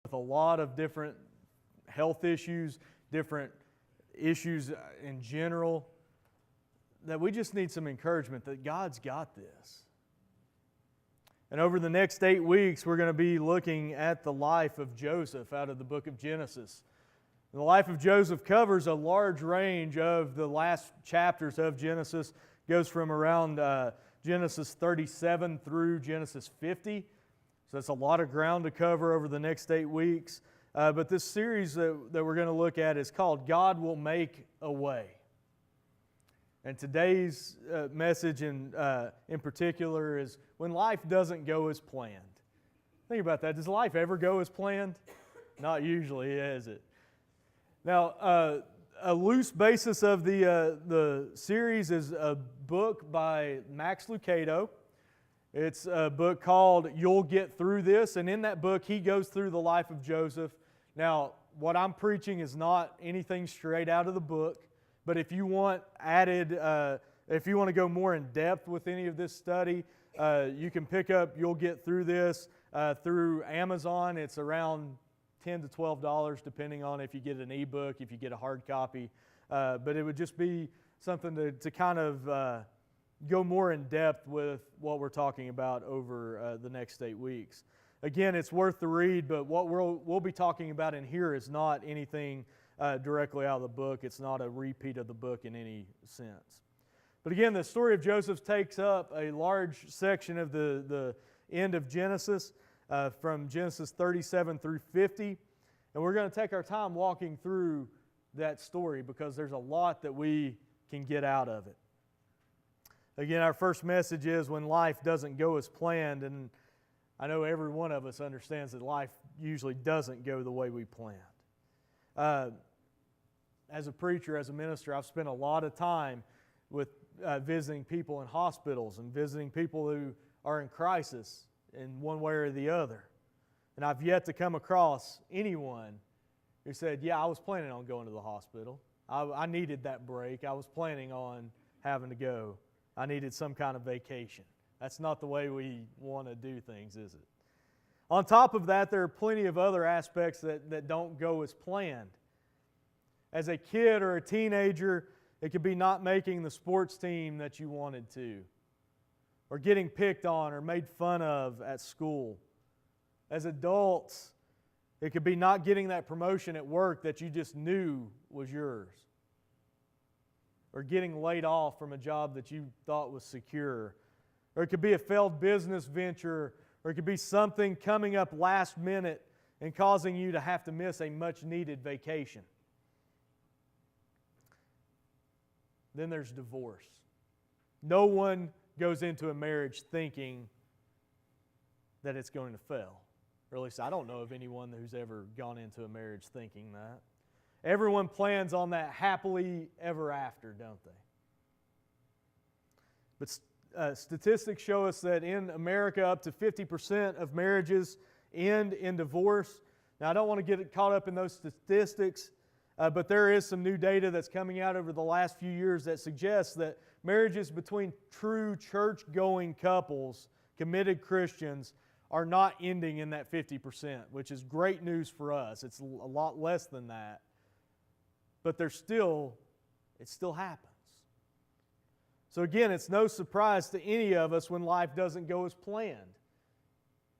with a lot of different health issues, different issues in general, that we just need some encouragement that God's got this. And over the next 8 weeks, we're going to be looking at the life of Joseph out of the book of Genesis. And the life of Joseph covers a large range of the last chapters of Genesis. It goes from around Genesis 37 through Genesis 50. So that's a lot of ground to cover over the next 8 weeks. But this series that we're going to look at is called God Will Make a Way. And today's message in particular is when life doesn't go as planned. Think about that. Does life ever go as planned? Not usually, is it? Now, a loose basis of the series is a book by Max Lucado. It's a book called You'll Get Through This, and in that book he goes through the life of Joseph. Now, what I'm preaching is not anything straight out of the book, but if you want if you want to go more in depth with any of this study, you can pick up You'll Get Through This through Amazon. It's around $10 to $12, depending on if you get an ebook, if you get a hard copy. But it would just be something to kind of go more in depth with what we're talking about over the next 8 weeks. Again, it's worth the read, but what we'll be talking about in here is not anything directly out of the book. It's not a repeat of the book in any sense. But again, the story of Joseph takes up a large section of the end of Genesis, from Genesis 37 through 50. And we're going to take our time walking through that story because there's a lot that we can get out of it. Again, our first message is when life doesn't go as planned, and I know every one of us understands that life usually doesn't go the way we planned. As a preacher, as a minister, I've spent a lot of time with visiting people in hospitals and visiting people who are in crisis in one way or the other. And I've yet to come across anyone who said, yeah, I was planning on going to the hospital. I needed that break. I was planning on having to go. I needed some kind of vacation. That's not the way we want to do things, is it? On top of that, there are plenty of other aspects that don't go as planned. As a kid or a teenager, it could be not making the sports team that you wanted to, or getting picked on or made fun of at school. As adults, it could be not getting that promotion at work that you just knew was yours, or getting laid off from a job that you thought was secure. Or it could be a failed business venture, or it could be something coming up last minute and causing you to have to miss a much-needed vacation. Then there's divorce. No one goes into a marriage thinking that it's going to fail. Or at least I don't know of anyone who's ever gone into a marriage thinking that. Everyone plans on that happily ever after, don't they? But statistics show us that in America, up to 50% of marriages end in divorce. Now, I don't want to get caught up in those statistics, but there is some new data that's coming out over the last few years that suggests that marriages between true church-going couples, committed Christians, are not ending in that 50%, which is great news for us. It's a lot less than that. But it still happens. So again, it's no surprise to any of us when life doesn't go as planned.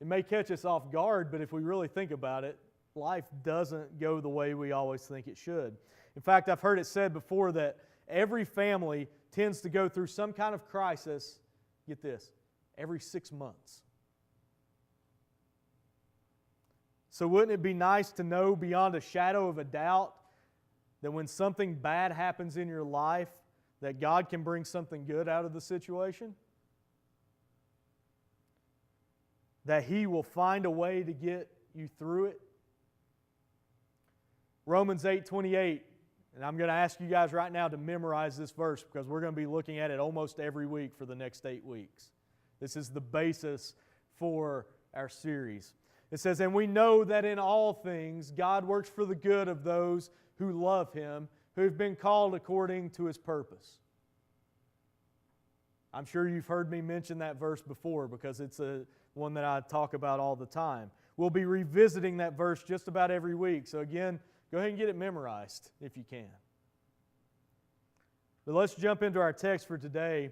It may catch us off guard, but if we really think about it, life doesn't go the way we always think it should. In fact, I've heard it said before that every family tends to go through some kind of crisis, get this, every 6 months. So wouldn't it be nice to know beyond a shadow of a doubt that when something bad happens in your life, that God can bring something good out of the situation? That He will find a way to get you through it? Romans 8:28, and I'm going to ask you guys right now to memorize this verse because we're going to be looking at it almost every week for the next 8 weeks. This is the basis for our series. It says, "And we know that in all things God works for the good of those who love Him, who have been called according to His purpose." I'm sure you've heard me mention that verse before because it's one that I talk about all the time. we'll be revisiting that verse just about every week. So again, go ahead and get it memorized if you can. But let's jump into our text for today.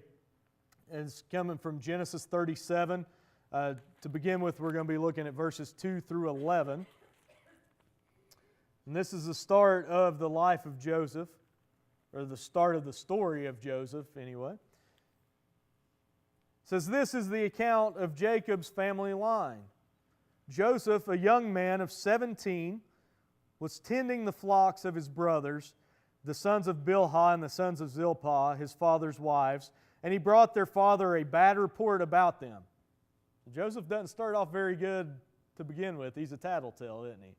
It's coming from Genesis 37. To begin with, we're going to be looking at verses 2 through 11. And this is the start of the life of Joseph, or the start of the story of Joseph, anyway. It says, "This is the account of Jacob's family line. Joseph, a young man of 17, was tending the flocks of his brothers, the sons of Bilhah and the sons of Zilpah, his father's wives, and he brought their father a bad report about them." Joseph doesn't start off very good to begin with. He's a tattletale, isn't he?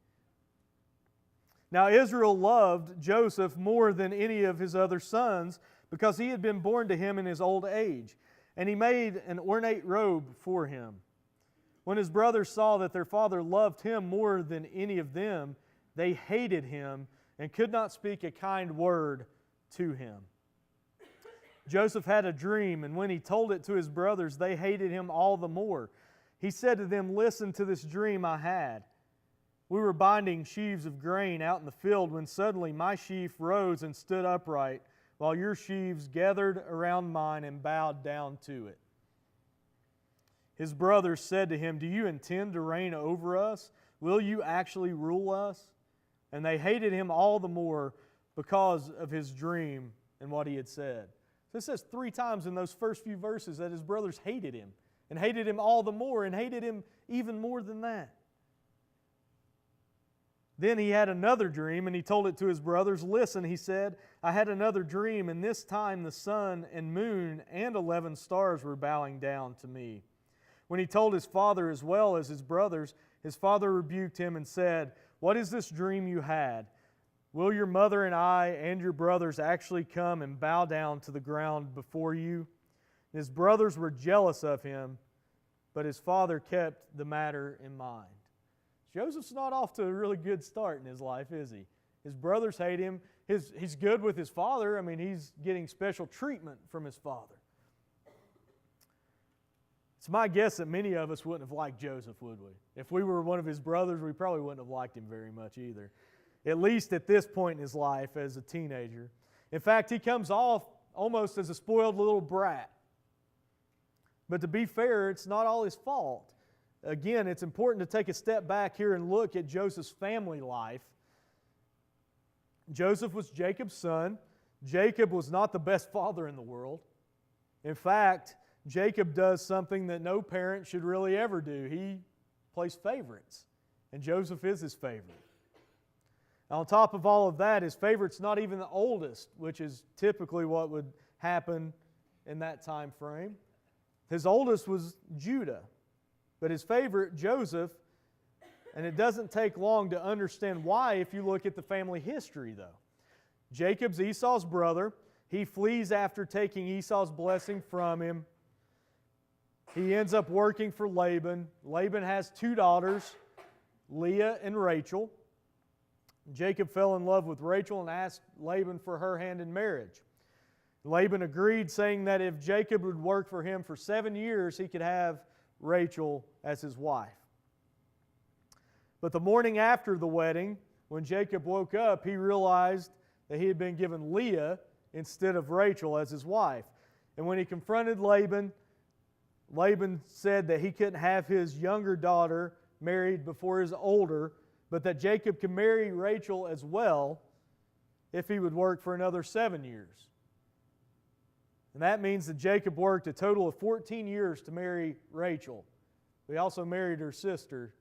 Now Israel loved Joseph more than any of his other sons because he had been born to him in his old age, and he made an ornate robe for him. When his brothers saw that their father loved him more than any of them, they hated him and could not speak a kind word to him. Joseph had a dream, and when he told it to his brothers, they hated him all the more. He said to them, "Listen to this dream I had. We were binding sheaves of grain out in the field when suddenly my sheaf rose and stood upright, while your sheaves gathered around mine and bowed down to it." His brothers said to him, "Do you intend to reign over us? Will you actually rule us?" And they hated him all the more because of his dream and what he had said. So it says 3 times in those first few verses that his brothers hated him, and hated him all the more, and hated him even more than that. Then he had another dream, and he told it to his brothers. "Listen," he said, "I had another dream, and this time the sun and moon and 11 stars were bowing down to me." When he told his father as well as his brothers, his father rebuked him and said, "What is this dream you had? Will your mother and I and your brothers actually come and bow down to the ground before you?" And his brothers were jealous of him, but his father kept the matter in mind. Joseph's not off to a really good start in his life, is he? His brothers hate him. He's good with his father. I mean, he's getting special treatment from his father. It's my guess that many of us wouldn't have liked Joseph, would we? If we were one of his brothers, we probably wouldn't have liked him very much either. At least at this point in his life as a teenager. In fact, he comes off almost as a spoiled little brat. But to be fair, it's not all his fault. Again, it's important to take a step back here and look at Joseph's family life. Joseph was Jacob's son. Jacob was not the best father in the world. In fact, Jacob does something that no parent should really ever do. He plays favorites, and Joseph is his favorite. On top of all of that, his favorite's not even the oldest, which is typically what would happen in that time frame. His oldest was Judah, but his favorite, Joseph, and it doesn't take long to understand why if you look at the family history, though. Jacob's Esau's brother. He flees after taking Esau's blessing from him. He ends up working for Laban. Laban has 2 daughters, Leah and Rachel. Jacob fell in love with Rachel and asked Laban for her hand in marriage. Laban agreed, saying that if Jacob would work for him for 7 years, he could have Rachel as his wife. But the morning after the wedding, when Jacob woke up, he realized that he had been given Leah instead of Rachel as his wife. And when he confronted Laban, Laban said that he couldn't have his younger daughter married before his older, but that Jacob could marry Rachel as well if he would work for another 7 years. And that means that Jacob worked a total of 14 years to marry Rachel. He also married her sister.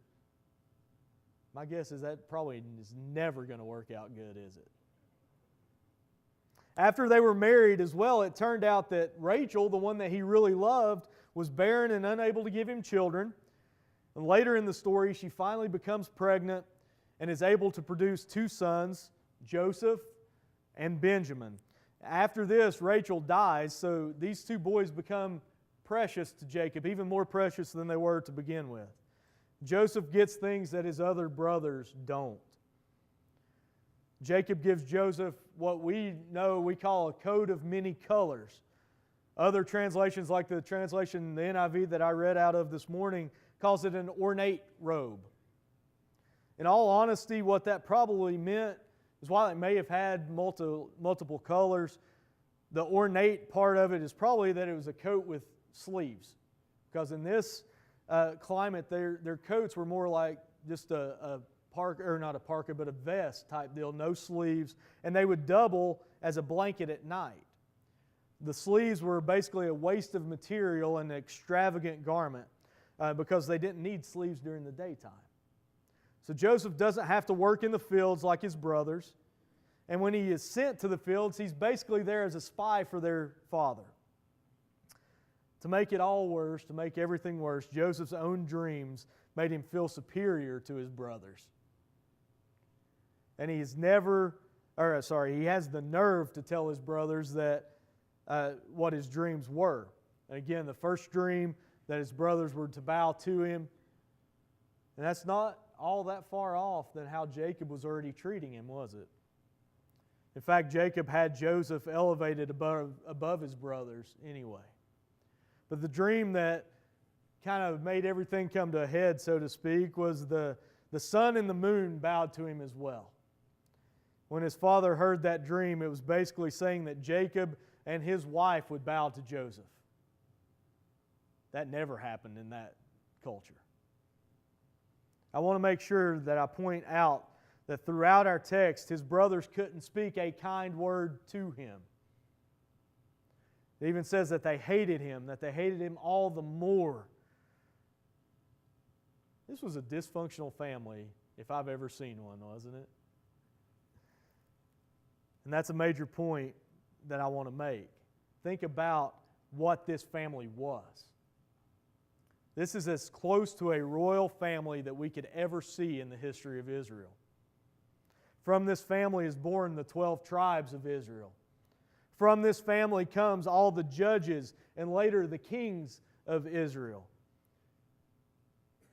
My guess is that probably is never going to work out good, is it? After they were married as well, it turned out that Rachel, the one that he really loved, was barren and unable to give him children. And later in the story, she finally becomes pregnant and is able to produce 2 sons, Joseph and Benjamin. After this, Rachel dies, so these 2 boys become precious to Jacob, even more precious than they were to begin with. Joseph gets things that his other brothers don't. Jacob gives Joseph what we call a coat of many colors. Other translations, like the translation in the NIV that I read out of this morning, calls it an ornate robe. In all honesty, what that probably meant is while it may have had multiple colors, the ornate part of it is probably that it was a coat with sleeves. Because in this climate, their coats were more like just a parka, or not a parka, but a vest type deal, no sleeves, and they would double as a blanket at night. The sleeves were basically a waste of material and an extravagant garment because they didn't need sleeves during the daytime. So Joseph doesn't have to work in the fields like his brothers. And when he is sent to the fields, he's basically there as a spy for their father. To make it all worse, to make everything worse, Joseph's own dreams made him feel superior to his brothers. And he has the nerve to tell his brothers that what his dreams were. And again, the first dream that his brothers were to bow to him. And that's not all that far off than how Jacob was already treating him, was it? In fact, Jacob had Joseph elevated above his brothers anyway. But the dream that kind of made everything come to a head, so to speak, was the sun and the moon bowed to him as well. When his father heard that dream, it was basically saying that Jacob and his wife would bow to Joseph. That never happened in that culture. I want to make sure that I point out that throughout our text, his brothers couldn't speak a kind word to him. It even says that they hated him all the more. This was a dysfunctional family, if I've ever seen one, wasn't it? And that's a major point that I want to make. Think about what this family was. This is as close to a royal family that we could ever see in the history of Israel. From this family is born the 12 tribes of Israel. From this family comes all the judges and later the kings of Israel.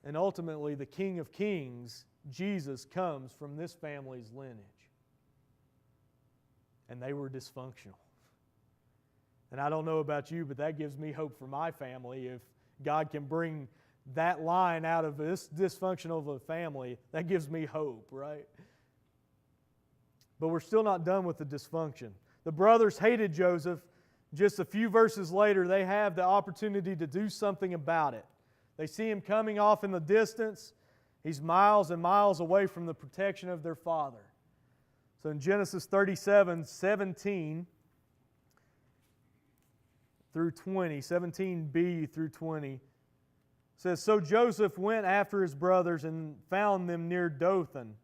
And ultimately, the King of Kings, Jesus, comes from this family's lineage. And they were dysfunctional. And I don't know about you, but that gives me hope for my family. If God can bring that line out of this dysfunctional of a family, that gives me hope, right? But we're still not done with the dysfunction. The brothers hated Joseph. Just a few verses later, they have the opportunity to do something about it. They see him coming off in the distance. He's miles and miles away from the protection of their father. So in Genesis 37:17 through 20, 17b through 20, it says, "So Joseph went after his brothers and found them near Dothan.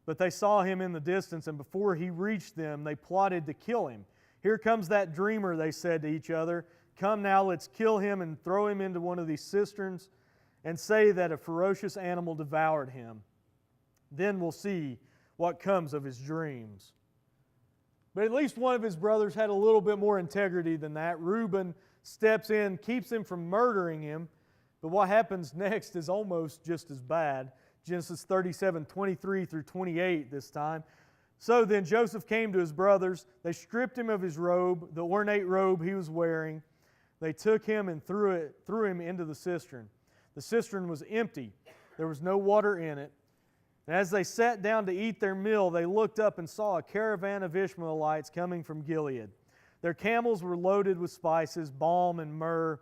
But they saw him in the distance, and before he reached them, they plotted to kill him. 'Here comes that dreamer,' they said to each other. 'Come now, let's kill him and throw him into one of these cisterns and say that a ferocious animal devoured him. Then we'll see what comes of his dreams.'" But at least one of his brothers had a little bit more integrity than that. Reuben steps in, keeps him from murdering him. But what happens next is almost just as bad. Genesis 37:23 through 28 this time. "So then Joseph came to his brothers. They stripped him of his robe, the ornate robe he was wearing. They took him and threw him into the cistern. The cistern was empty. There was no water in it. And as they sat down to eat their meal, they looked up and saw a caravan of Ishmaelites coming from Gilead. Their camels were loaded with spices, balm, and myrrh,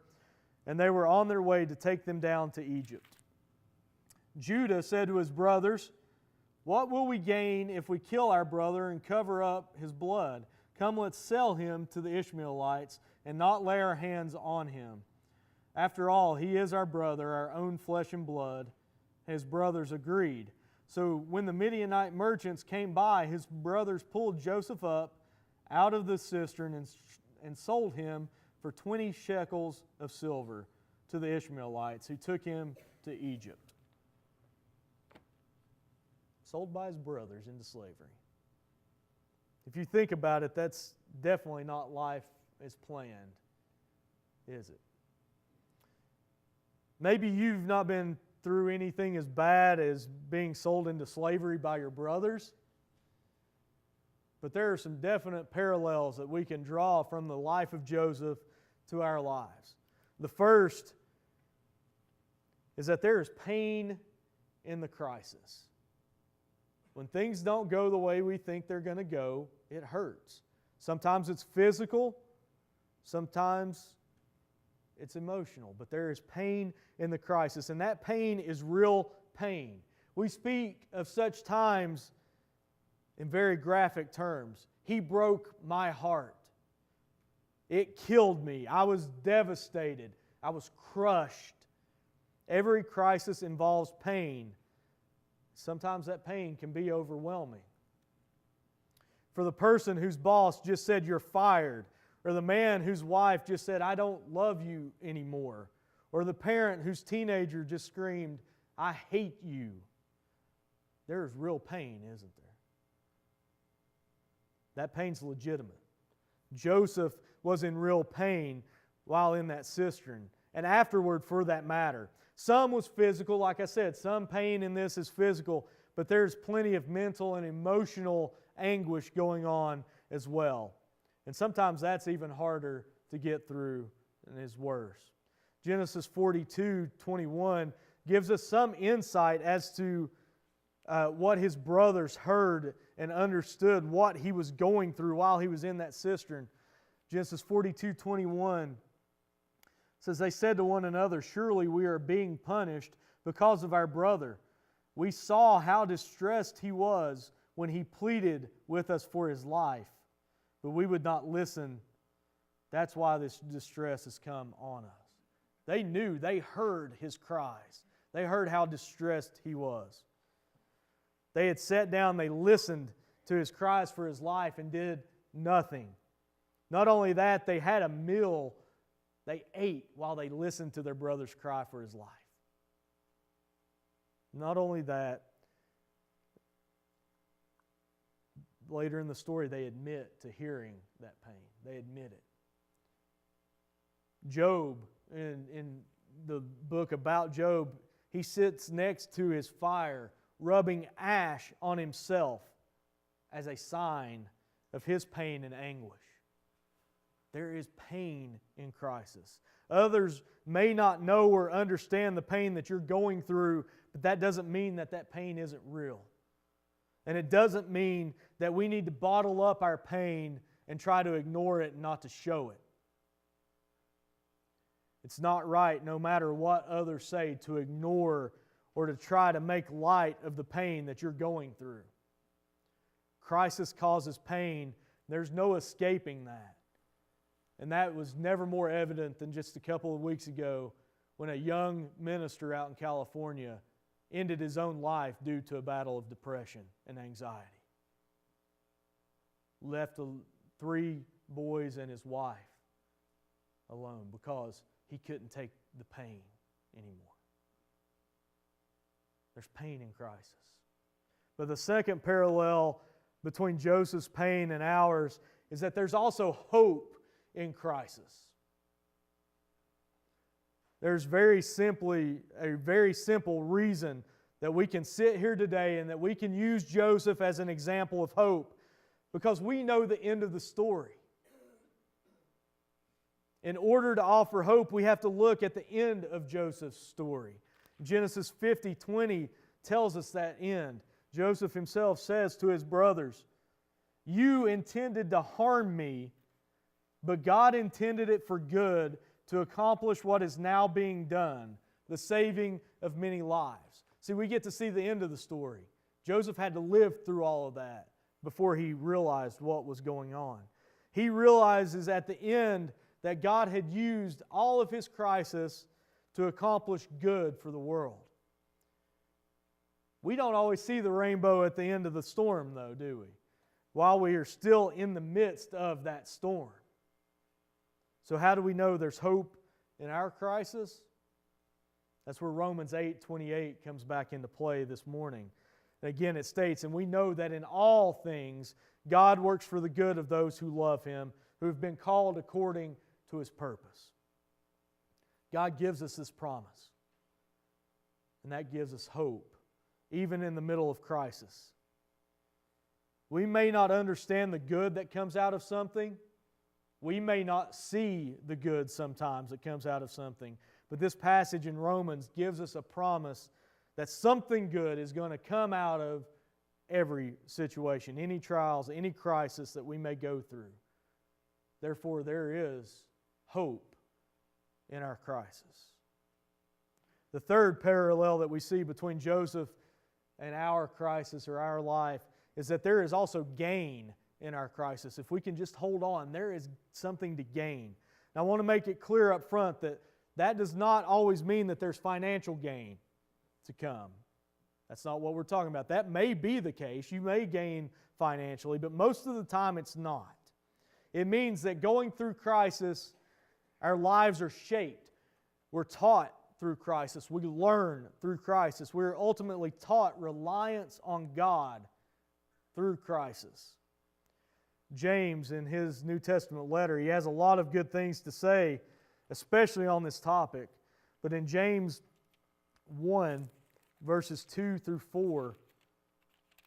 and they were on their way to take them down to Egypt. Judah said to his brothers, 'What will we gain if we kill our brother and cover up his blood? Come, let's sell him to the Ishmaelites and not lay our hands on him. After all, he is our brother, our own flesh and blood.' His brothers agreed. So when the Midianite merchants came by, his brothers pulled Joseph up out of the cistern and sold him for 20 shekels of silver to the Ishmaelites, who took him to Egypt." Sold by his brothers into slavery. If you think about it, that's definitely not life as planned, is it? Maybe you've not been through anything as bad as being sold into slavery by your brothers, but there are some definite parallels that we can draw from the life of Joseph to our lives. The first is that there is pain in the crisis. When things don't go the way we think they're going to go, it hurts. Sometimes it's physical, sometimes it's emotional, but there is pain in the crisis, and that pain is real pain. We speak of such times in very graphic terms. He broke my heart. It killed me. I was devastated. I was crushed. Every crisis involves pain. Sometimes that pain can be overwhelming. For the person whose boss just said you're fired, or the man whose wife just said I don't love you anymore, or the parent whose teenager just screamed I hate you, there's real pain, isn't there? That pain's legitimate. Joseph was in real pain while in that cistern, and afterward for that matter. Some was physical, like I said, some pain in this is physical, but there's plenty of mental and emotional anguish going on as well. And sometimes that's even harder to get through and is worse. Genesis 42:21 gives us some insight as to what his brothers heard and understood what he was going through while he was in that cistern. Genesis 42:21 says, they said to one another, surely we are being punished because of our brother. We saw how distressed he was when he pleaded with us for his life, but we would not listen. That's why this distress has come on us. They knew, they heard his cries. They heard how distressed he was. They had sat down, they listened to his cries for his life and did nothing. Not only that, they had a meal. They ate while they listened to their brother's cry for his life. Not only that, later in the story, they admit to hearing that pain. They admit it. Job, in the book about Job, he sits next to his fire, rubbing ash on himself as a sign of his pain and anguish. There is pain in crisis. Others may not know or understand the pain that you're going through, but that doesn't mean that that pain isn't real. And it doesn't mean that we need to bottle up our pain and try to ignore it and not to show it. It's not right, no matter what others say, to ignore or to try to make light of the pain that you're going through. Crisis causes pain. There's no escaping that. And that was never more evident than just a couple of weeks ago when a young minister out in California ended his own life due to a battle of depression and anxiety. Left 3 boys and his wife alone because he couldn't take the pain anymore. There's pain in crisis. But the second parallel between Joseph's pain and ours is that there's also hope in crisis. There's a very simple reason that we can sit here today and that we can use Joseph as an example of hope, because we know the end of the story. In order to offer hope, we have to look at the end of Joseph's story. Genesis 50:20 tells us that end. Joseph himself says to his brothers, "You intended to harm me, but God intended it for good to accomplish what is now being done, the saving of many lives." See, we get to see the end of the story. Joseph had to live through all of that before he realized what was going on. He realizes at the end that God had used all of his crisis to accomplish good for the world. We don't always see the rainbow at the end of the storm, though, do we? While we are still in the midst of that storm. So how do we know there's hope in our crisis? That's where Romans 8:28 comes back into play this morning. And again, it states, "And we know that in all things God works for the good of those who love Him, who have been called according to His purpose." God gives us this promise. And that gives us hope, even in the middle of crisis. We may not understand the good that comes out of something. We may not see the good sometimes that comes out of something. But this passage in Romans gives us a promise that something good is going to come out of every situation, any trials, any crisis that we may go through. Therefore, there is hope in our crisis. The third parallel that we see between Joseph and our crisis or our life is that there is also gain in our crisis. If we can just hold on, there is something to gain. Now, I want to make it clear up front that that does not always mean that there's financial gain to come. That's not what we're talking about. That may be the case. You may gain financially, but most of the time it's not. It means that going through crisis, our lives are shaped. We're taught through crisis. We learn through crisis. We're ultimately taught reliance on God through crisis. James, in his New Testament letter, he has a lot of good things to say, especially on this topic. But in James 1, verses 2 through 4,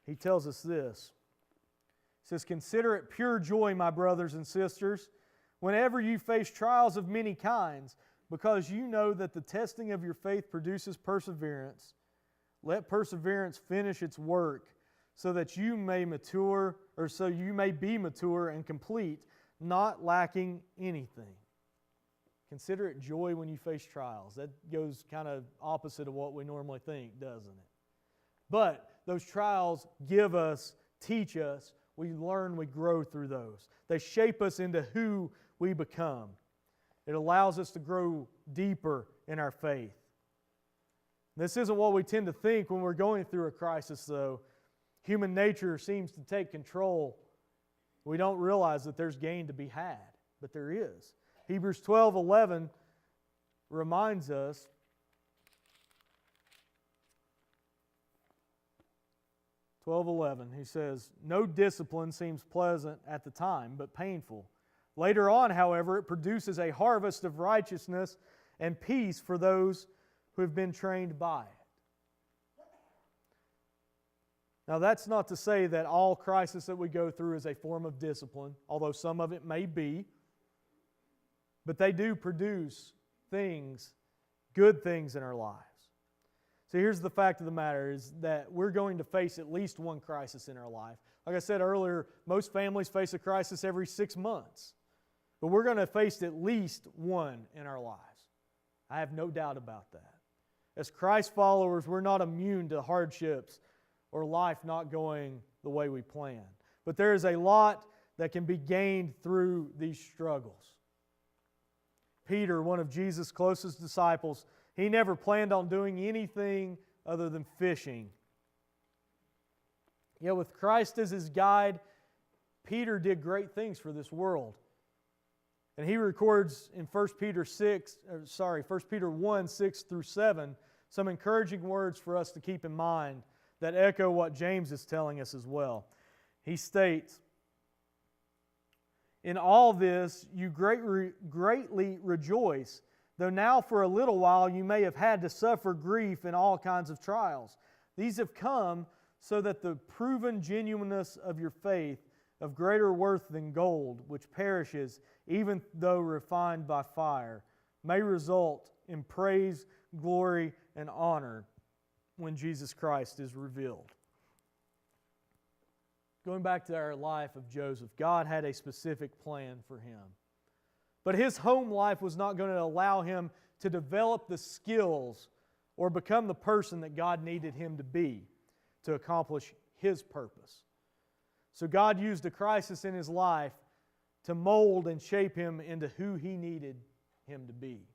he tells us this. He says, "Consider it pure joy, my brothers and sisters, whenever you face trials of many kinds, because you know that the testing of your faith produces perseverance. Let perseverance finish its work, so that you may mature, or so you may be mature and complete, not lacking anything." Consider it joy when you face trials. That goes kind of opposite of what we normally think, doesn't it? But those trials give us, teach us, we learn, we grow through those. They shape us into who we become. It allows us to grow deeper in our faith. This isn't what we tend to think when we're going through a crisis, though. Human nature seems to take control. We don't realize that there's gain to be had, but there is. Hebrews 12:11 reminds us, he says, "No discipline seems pleasant at the time, but painful. Later on, however, it produces a harvest of righteousness and peace for those who have been trained by it." Now, that's not to say that all crisis that we go through is a form of discipline, although some of it may be. But they do produce things, good things in our lives. So here's the fact of the matter, is that we're going to face at least one crisis in our life. Like I said earlier, most families face a crisis every 6 months. But we're going to face at least one in our lives. I have no doubt about that. As Christ followers, we're not immune to hardships or life not going the way we planned. But there is a lot that can be gained through these struggles. Peter, one of Jesus' closest disciples, he never planned on doing anything other than fishing. Yet with Christ as his guide, Peter did great things for this world. And he records in 1 Peter 1, 6 through 7, some encouraging words for us to keep in mind that echo what James is telling us as well. He states, "In all this you greatly rejoice, though now for a little while you may have had to suffer grief in all kinds of trials. These have come so that the proven genuineness of your faith, of greater worth than gold, which perishes, even though refined by fire, may result in praise, glory, and honor when Jesus Christ is revealed." Going back to our life of Joseph, God had a specific plan for him. But his home life was not going to allow him to develop the skills or become the person that God needed him to be to accomplish his purpose. So God used a crisis in his life to mold and shape him into who he needed him to be.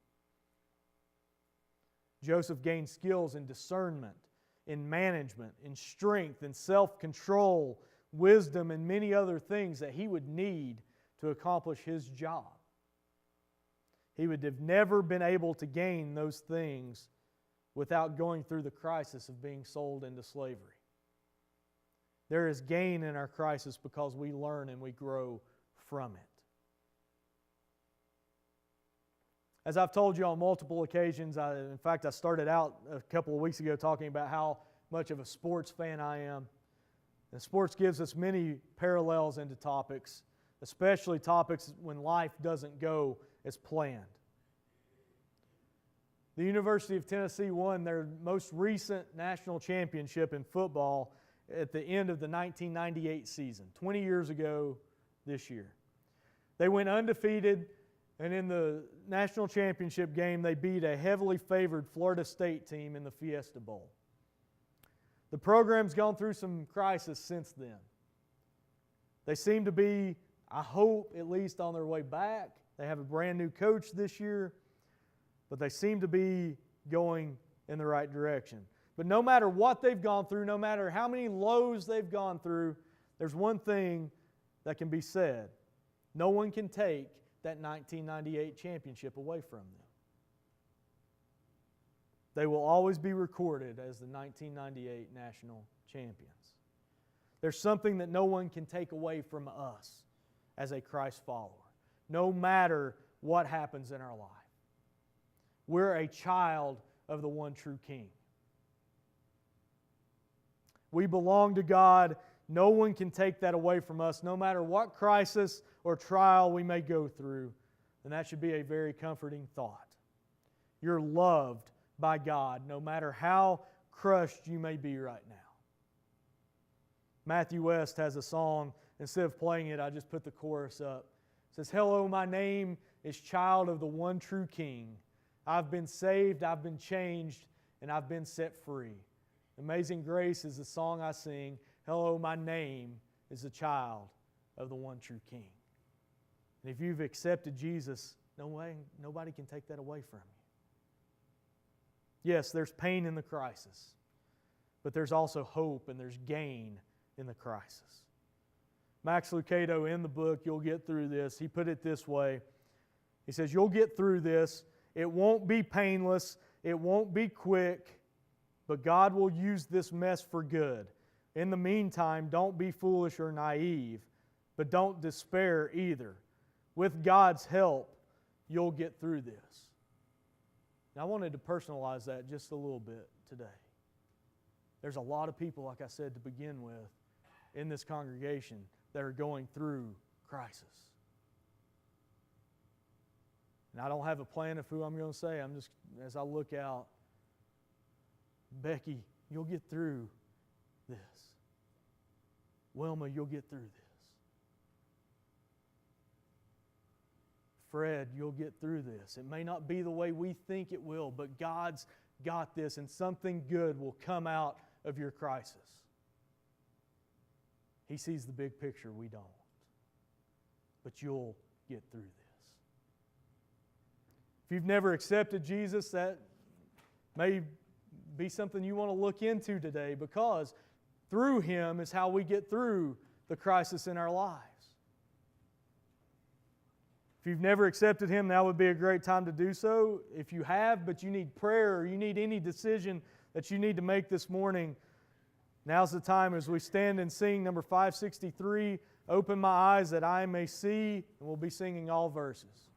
Joseph gained skills in discernment, in management, in strength, in self-control, wisdom, and many other things that he would need to accomplish his job. He would have never been able to gain those things without going through the crisis of being sold into slavery. There is gain in our crisis because we learn and we grow from it. As I've told you on multiple occasions, in fact, I started out a couple of weeks ago talking about how much of a sports fan I am. And sports gives us many parallels into topics, especially topics when life doesn't go as planned. The University of Tennessee won their most recent national championship in football at the end of the 1998 season, 20 years ago this year. They went undefeated, and in the national championship game, they beat a heavily favored Florida State team in the Fiesta Bowl. The program's gone through some crisis since then. They seem to be, I hope, at least on their way back. They have a brand new coach this year, but they seem to be going in the right direction. But no matter what they've gone through, no matter how many lows they've gone through, there's one thing that can be said. No one can take that 1998 championship away from them. They will always be recorded as the 1998 national champions. There's something that no one can take away from us as a Christ follower, no matter what happens in our life. We're a child of the one true King. We belong to God. No one can take that away from us, no matter what crisis or trial we may go through. And that should be a very comforting thought. You're loved by God, no matter how crushed you may be right now. Matthew West has a song. Instead of playing it, I just put the chorus up. It says, "Hello, my name is child of the one true King. I've been saved, I've been changed, and I've been set free. Amazing Grace is the song I sing. Hello, my name is a child of the one true King." And if you've accepted Jesus, nobody can take that away from you. Yes, there's pain in the crisis, but there's also hope and there's gain in the crisis. Max Lucado, in the book, You'll Get Through This, he put it this way. He says, "You'll get through this. It won't be painless. It won't be quick. But God will use this mess for good. In the meantime, don't be foolish or naive, but don't despair either. With God's help, you'll get through this." Now, I wanted to personalize that just a little bit today. There's a lot of people, like I said to begin with, in this congregation that are going through crisis. And I don't have a plan of who I'm going to say. I'm just, as I look out, Becky, you'll get through this. Wilma, you'll get through this. Fred, you'll get through this. It may not be the way we think it will, but God's got this, and something good will come out of your crisis. He sees the big picture, we don't. But you'll get through this. If you've never accepted Jesus, that may be something you want to look into today, because through Him is how we get through the crisis in our lives. If you've never accepted Him, now would be a great time to do so. If you have, but you need prayer or you need any decision that you need to make this morning, now's the time as we stand and sing number 563, "Open My Eyes That I May See," and we'll be singing all verses.